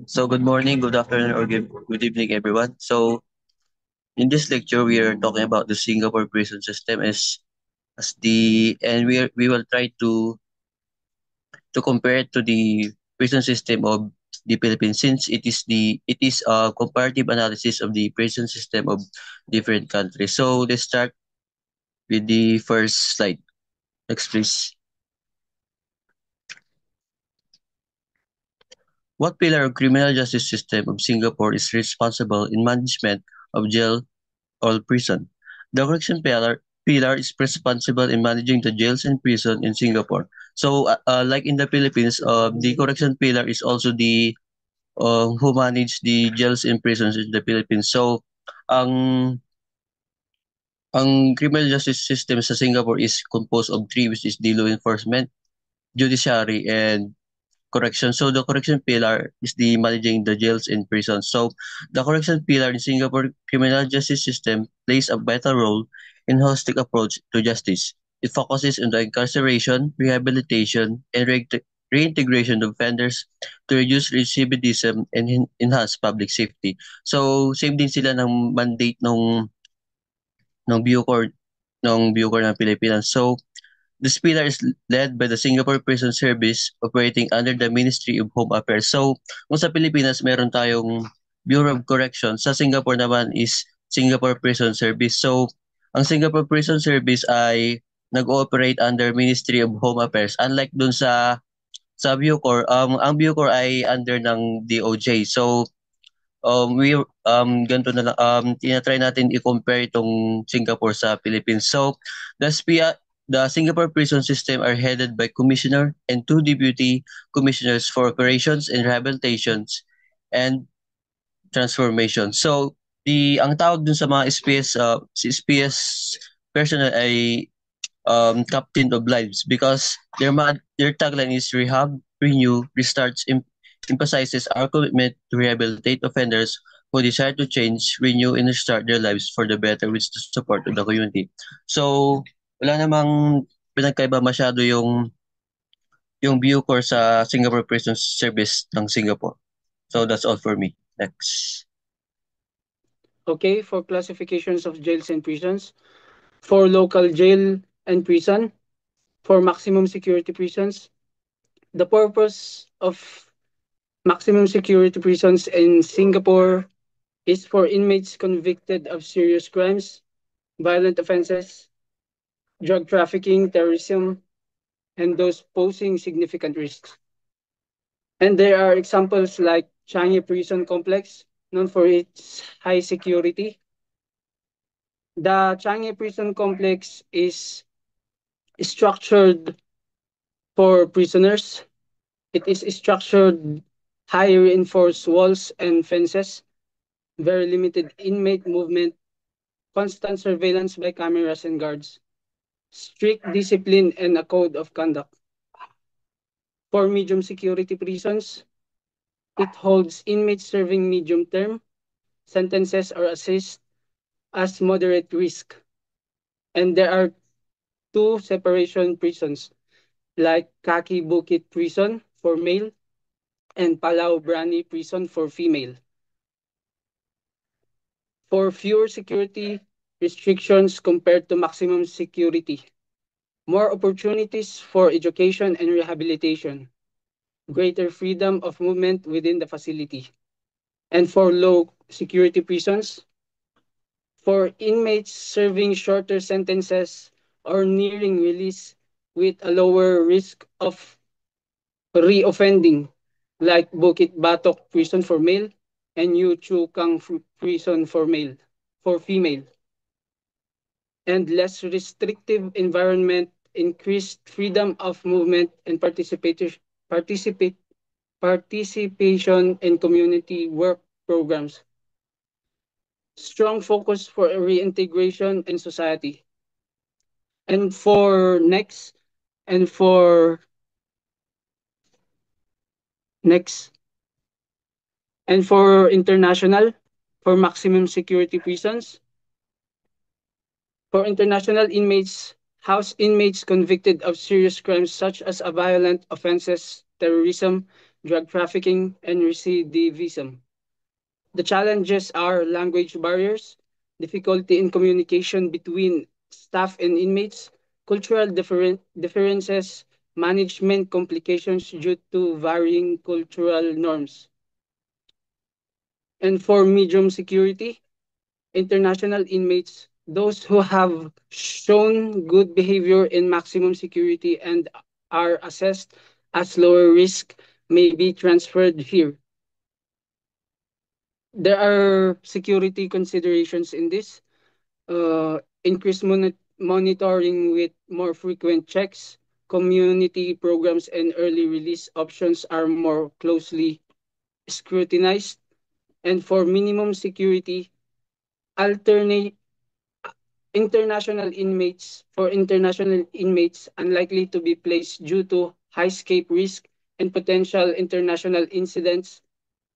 So good morning, good afternoon, or good evening, everyone. So in this lecture, we are talking about the Singapore prison system as the and we will try to compare it to the prison system of the Philippines, since it is a comparative analysis of the prison system of different countries. So let's start with the first slide. Next, please. What pillar of criminal justice system of Singapore is responsible in management of jail or prison? The correction pillar is responsible in managing the jails and prison in Singapore. So, like in the Philippines, the correction pillar is also the who manage the jails and prisons in the Philippines. So, ang ang criminal justice system sa Singapore is composed of three, which is the law enforcement, judiciary, and correction. So the correction pillar is the managing the jails and prisons. So the correction pillar in Singapore criminal justice system plays a vital role in holistic approach to justice. It focuses on the incarceration, rehabilitation, and reintegration of offenders to reduce recidivism and enhance public safety. So same din sila ng mandate ng Bucor ng Pilipinas. So this pillar is led by the Singapore Prison Service operating under the Ministry of Home Affairs. So, kung sa Pilipinas meron tayong Bureau of Corrections, sa Singapore naman is Singapore Prison Service. So, ang Singapore Prison Service ay nag-ooperate under Ministry of Home Affairs. Unlike dun sa Bucor, ang Bucor ay under ng DOJ. So, ganito na lang, tinatry natin i-compare itong Singapore sa Philippines. So, the Singapore prison system are headed by commissioner and two deputy commissioners for operations and rehabilitations and transformation. So, ang tawag dun sa mga SPS, si SPS personnel ay captain of lives because their tagline is rehab, renew, restarts, emphasizes our commitment to rehabilitate offenders who desire to change, renew, and restart their lives for the better with the support of the community. So, wala namang pinagkaiba masyado yung Bucor sa Singapore Prison Service ng Singapore. So, that's all for me. Next. Okay, for classifications of jails and prisons, for local jail and prison, for maximum security prisons, the purpose of maximum security prisons in Singapore is for inmates convicted of serious crimes, violent offenses, drug trafficking, terrorism, and those posing significant risks. And there are examples like Changi Prison Complex, known for its high security. The Changi Prison Complex is structured for prisoners. It is structured high reinforced walls and fences, very limited inmate movement, constant surveillance by cameras and guards, strict discipline, and a code of conduct. For medium security prisons, it holds inmates serving medium term sentences or assessed as moderate risk. And there are two separation prisons like Kaki Bukit Prison for male and Palau Brani Prison for female. For fewer security restrictions compared to maximum security, more opportunities for education and rehabilitation, greater freedom of movement within the facility. And for low security prisons, for inmates serving shorter sentences or nearing release with a lower risk of reoffending, like Bukit Batok Prison for male and Yu Chu Kang Prison for female. And less restrictive environment, increased freedom of movement and participation in community work programs. Strong focus for reintegration in society. And for next, and for next, and for international, for maximum security prisons, for international inmates, house inmates convicted of serious crimes such as violent offenses, terrorism, drug trafficking, and recidivism. The challenges are language barriers, difficulty in communication between staff and inmates, cultural differences, management complications due to varying cultural norms. And for medium security, international inmates, those who have shown good behavior in maximum security and are assessed as lower risk may be transferred here. There are security considerations in this. Increased monitoring with more frequent checks, community programs, and early release options are more closely scrutinized. And for minimum security, alternate international inmates unlikely to be placed due to high scape risk and potential international incidents,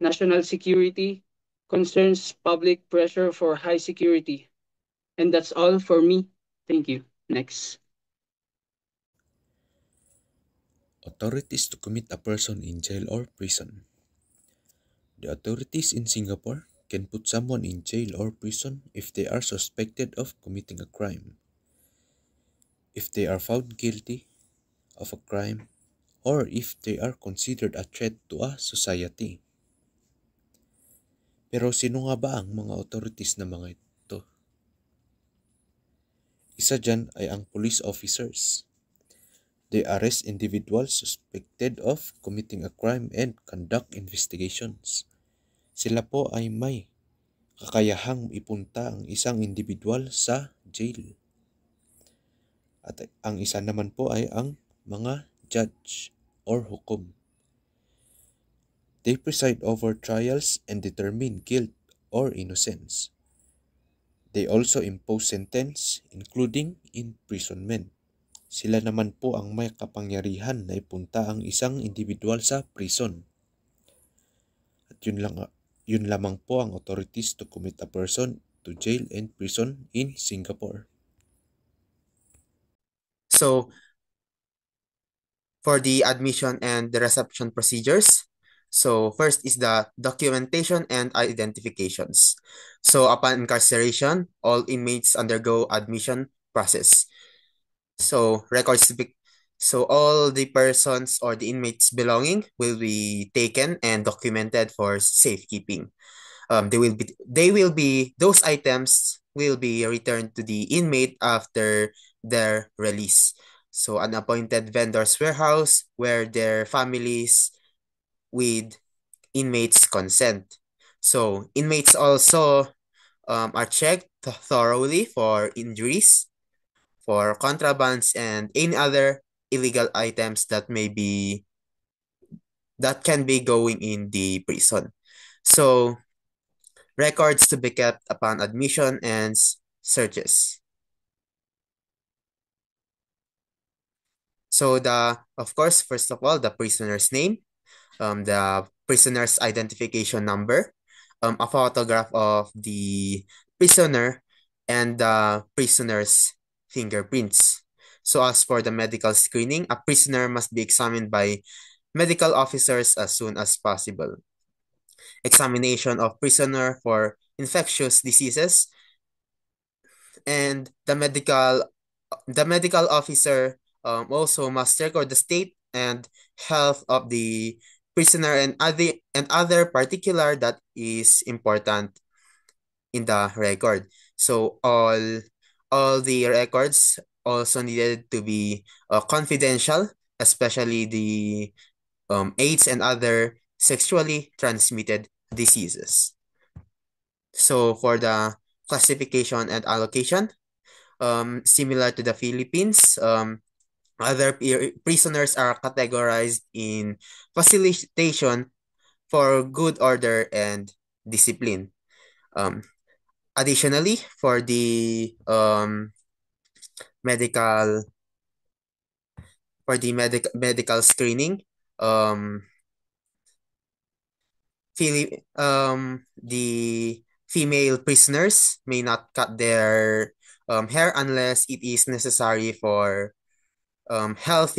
national security, concerns public pressure for high security. And that's all for me. Thank you. Next. Authorities to commit a person in jail or prison. The authorities in Singapore can put someone in jail or prison if they are suspected of committing a crime, if they are found guilty of a crime, or if they are considered a threat to a society. Pero sino nga ba ang mga authorities na mga ito? Isa dyan ay ang police officers. They arrest individuals suspected of committing a crime and conduct investigations. Sila po ay may kakayahang ipunta ang isang individual sa jail. At ang isa naman po ay ang mga judge or hukom. They preside over trials and determine guilt or innocence. They also impose sentence, including imprisonment. Sila naman po ang may kapangyarihan na ipunta ang isang individual sa prison. At yun lamang po ang authorities to commit a person to jail and prison in Singapore. So, for the admission and the reception procedures, so first is the documentation and identifications. So upon incarceration, all inmates undergo admission process. So so all the persons or the inmates belonging will be taken and documented for safekeeping. Those items will be returned to the inmate after their release. So an appointed vendor's warehouse where their families with inmates' consent. So inmates also are checked thoroughly for injuries, for contrabands, and any other illegal items that can be going in the prison. So records to be kept upon admission and searches. So of course, first of all, the prisoner's name, the prisoner's identification number, a photograph of the prisoner, and the prisoner's fingerprints. So as for the medical screening, a prisoner must be examined by medical officers as soon as possible. Examination of prisoner for infectious diseases, and the medical officer also must record the state and health of the prisoner and other particular that is important in the record. So all the records also needed to be confidential, especially the AIDS and other sexually transmitted diseases. So for the classification and allocation, similar to the Philippines, other prisoners are categorized in facilitation for good order and discipline. Additionally, for the medical screening, the female prisoners may not cut their hair unless it is necessary for health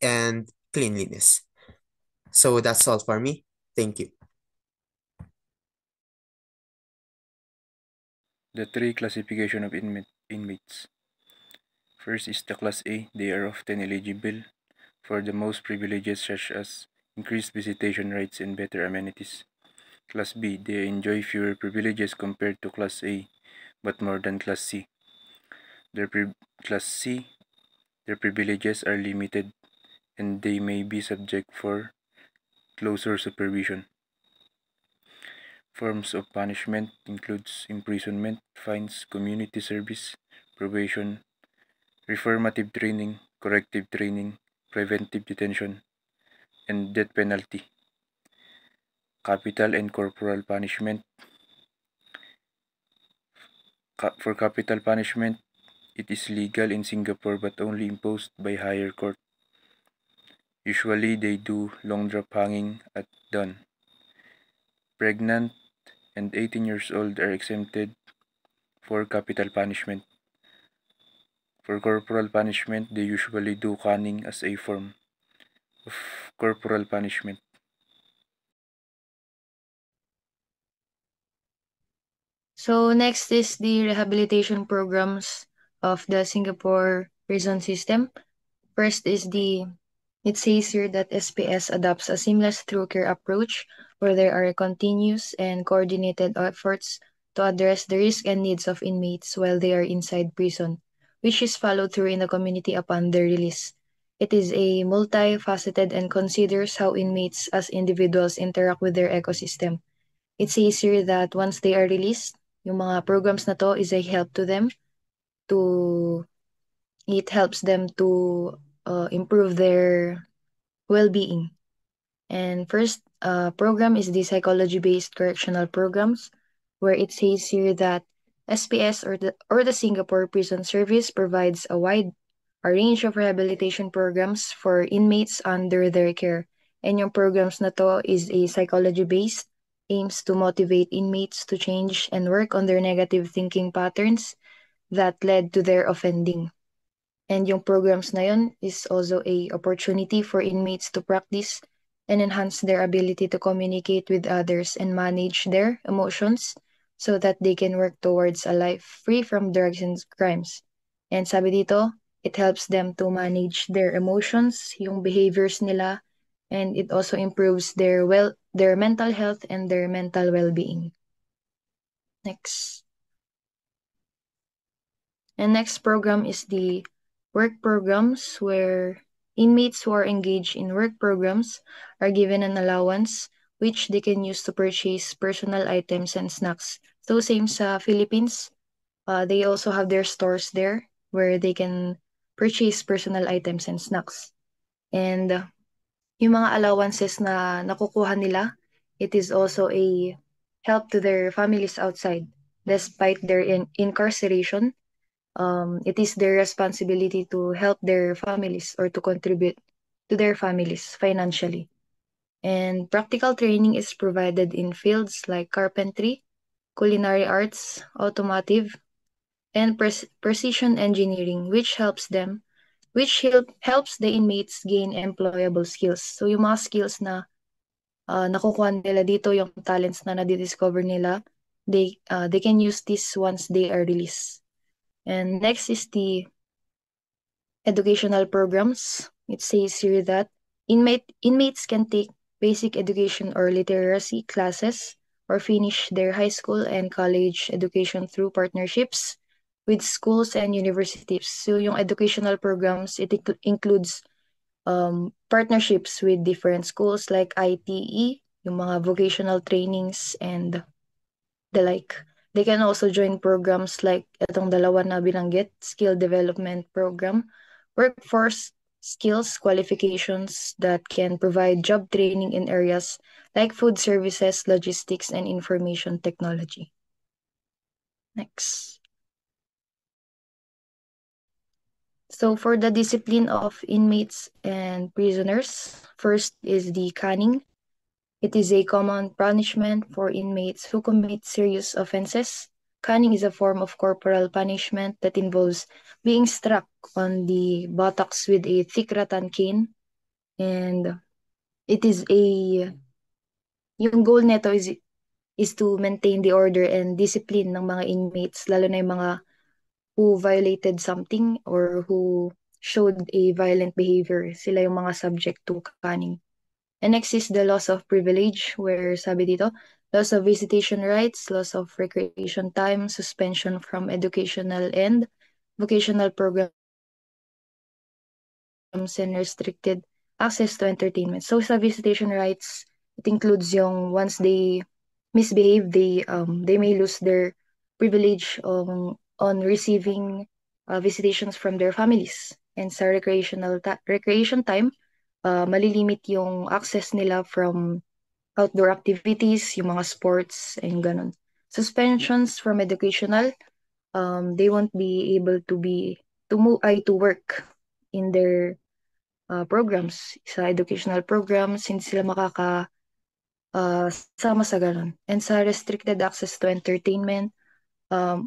and cleanliness. So that's all for me. Thank you. The three classification of inmates. First is the Class A. They are often eligible for the most privileges such as increased visitation rights and better amenities. Class B. They enjoy fewer privileges compared to Class A, but more than Class C. Class C, their privileges are limited and they may be subject for closer supervision. Forms of punishment includes imprisonment, fines, community service, probation, reformative training, corrective training, preventive detention, and death penalty. Capital and corporal punishment. For capital punishment, it is legal in Singapore but only imposed by higher court. Usually, they do long drop hanging at dawn. Pregnant and 18 years old are exempted for capital punishment. For corporal punishment, they usually do caning as a form of corporal punishment. So next is the rehabilitation programs of the Singapore prison system. First is it says here that SPS adopts a seamless through care approach where there are continuous and coordinated efforts to address the risk and needs of inmates while they are inside prison, which is followed through in the community upon their release. It is a multifaceted and considers how inmates as individuals interact with their ecosystem. It says here that once they are released, yung mga programs na to is a help to them to it helps them to improve their well-being. And first program is the psychology-based correctional programs, where it says here that SPS or the Singapore Prison Service provides a range of rehabilitation programs for inmates under their care. And yung programs na to is a psychology-based, aims to motivate inmates to change and work on their negative thinking patterns that led to their offending. And yung programs na yun is also a opportunity for inmates to practice and enhance their ability to communicate with others and manage their emotions so that they can work towards a life free from drugs and crimes. And sabi dito, it helps them to manage their emotions, yung behaviors nila, and it also improves their mental health and their mental well-being. Next. And next program is the work programs, where inmates who are engaged in work programs are given an allowance which they can use to purchase personal items and snacks. So same sa Philippines, they also have their stores there where they can purchase personal items and snacks. And yung mga allowances na nakukuha nila, it is also a help to their families outside. Despite their incarceration, it is their responsibility to help their families or to contribute to their families financially. And practical training is provided in fields like carpentry, culinary arts, automotive, and precision engineering, which helps the inmates gain employable skills. So yung mga skills na nakukuha nila dito, yung talents na nadidiscover nila, they can use this once they are released. And next is the educational programs. It says here that inmates can take basic education or literacy classes or finish their high school and college education through partnerships with schools and universities. So yung educational programs, it includes partnerships with different schools like ITE, yung mga vocational trainings and the like. They can also join programs like itong dalawa na binanggit, skill development program, workforce skills qualifications that can provide job training in areas like food services, logistics, and information technology. Next. So for the discipline of inmates and prisoners, first is the caning. It is a common punishment for inmates who commit serious offenses. Caning is a form of corporal punishment that involves being struck on the buttocks with a thick rattan cane. And it is yung goal nito is to maintain the order and discipline ng mga inmates, lalo na yung mga who violated something or who showed a violent behavior. Sila yung mga subject to caning. And next is the loss of privilege, where sabi dito, loss of visitation rights, loss of recreation time, suspension from educational and vocational programs, and restricted access to entertainment. So sa visitation rights, it includes yung once they misbehave, they may lose their privilege on receiving visitations from their families. And sa recreation time, malilimit yung access nila from outdoor activities, yung mga sports, and ganun. Suspensions from educational, they won't be able to work in their programs, sa educational programs, hindi sila sama sa ganun. And sa restricted access to entertainment,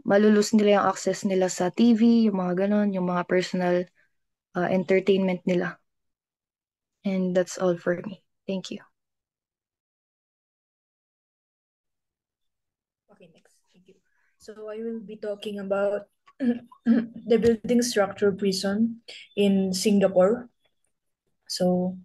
malulus nila yung access nila sa TV, yung mga ganun, yung mga personal entertainment nila. And that's all for me. Thank you. Okay, next. Thank you. So I will be talking about the building structure prison in Singapore. So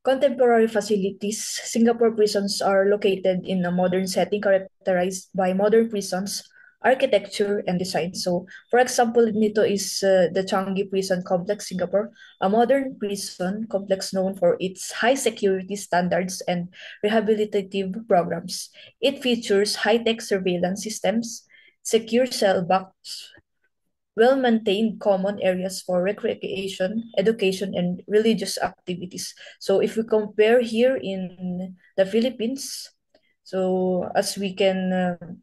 contemporary facilities, Singapore prisons are located in a modern setting characterized by modern prisons, architecture, and design. So, for example, nito is the Changi Prison Complex, Singapore, a modern prison complex known for its high security standards and rehabilitative programs. It features high-tech surveillance systems, secure cell blocks, well-maintained common areas for recreation, education, and religious activities. So if we compare here in the Philippines, so as we can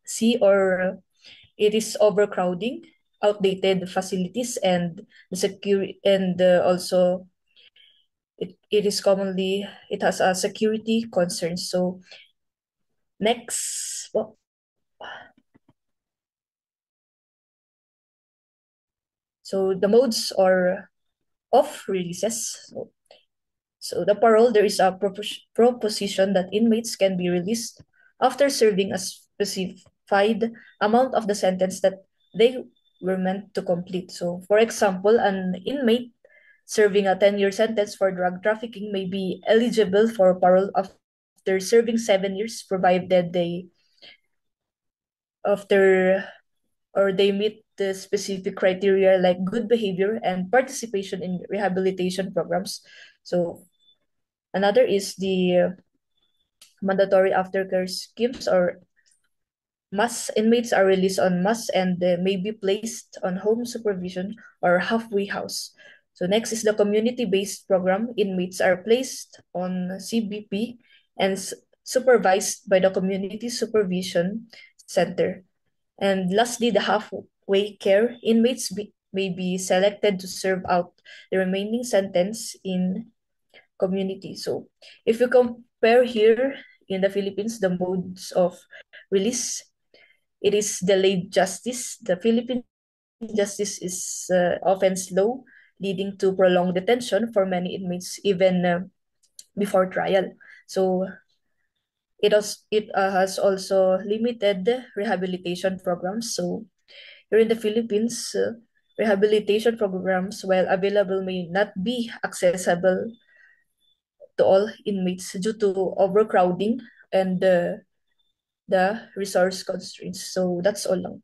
see, or it is overcrowding, outdated facilities, and the security, and also it has a security concern. So next, so the modes or of releases. So the parole, there is a proposition that inmates can be released after serving a specified amount of the sentence that they were meant to complete. So for example, an inmate serving a 10-year sentence for drug trafficking may be eligible for parole after serving 7 years, provided they meet the specific criteria like good behavior and participation in rehabilitation programs. So another is the mandatory aftercare schemes, or MAS. Inmates are released on MAS and may be placed on home supervision or halfway house. So next is the community-based program. Inmates are placed on CBP and supervised by the Community Supervision Center. And lastly, the halfway care. Inmates may be selected to serve out the remaining sentence in community. So if you compare here in the Philippines, the modes of release, it is delayed justice. The Philippine justice is often slow, leading to prolonged detention for many inmates even before trial. So it has also limited rehabilitation programs. So here in the Philippines, rehabilitation programs, while available, may not be accessible to all inmates due to overcrowding and the resource constraints. So that's all lang.